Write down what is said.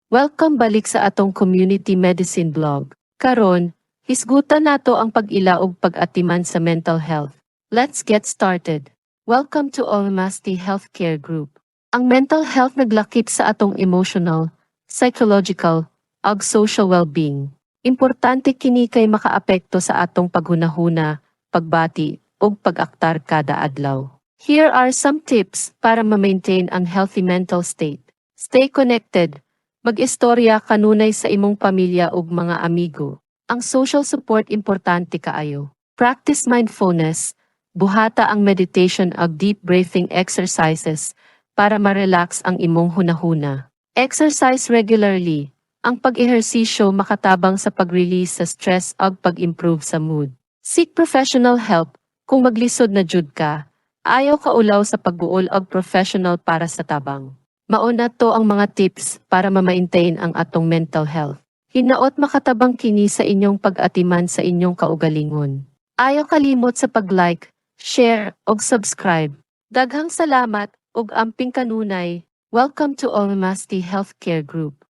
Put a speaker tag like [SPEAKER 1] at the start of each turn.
[SPEAKER 1] Welcome balik sa atong community medicine blog. Karon, hisgutan nato ang pag-ilaog pag-atiman sa mental health. Let's get started. Welcome to Olmasti Healthcare Group. Ang mental health naglakip sa atong emotional, psychological, ug social well-being. Importante kini kay makaapekto sa atong paghunahuna, pagbati, ug pag-aktar kada adlaw. Here are some tips para ma-maintain ang healthy mental state. Stay connected. Mag-istorya kanunay sa imong pamilya ug mga amigo. Ang social support importante kaayo. Practice mindfulness. Buhata ang meditation ug deep breathing exercises para ma-relax ang imong hunahuna. Exercise regularly. Ang pag-ehersisyo makatabang sa pag-release sa stress ug pag-improve sa mood. Seek professional help. Kung maglisod na jud ka, ayaw kaulaw sa pagbuol og professional para sa tabang. Mauna to ang mga tips para ma-maintain ang atong mental health. Hinaot makatabang kini sa inyong pag-atiman sa inyong kaugalingon. Ayaw kalimot sa pag-like, share, ug subscribe. Daghang salamat ug amping kanunay. Welcome to Olmasti Healthcare Group.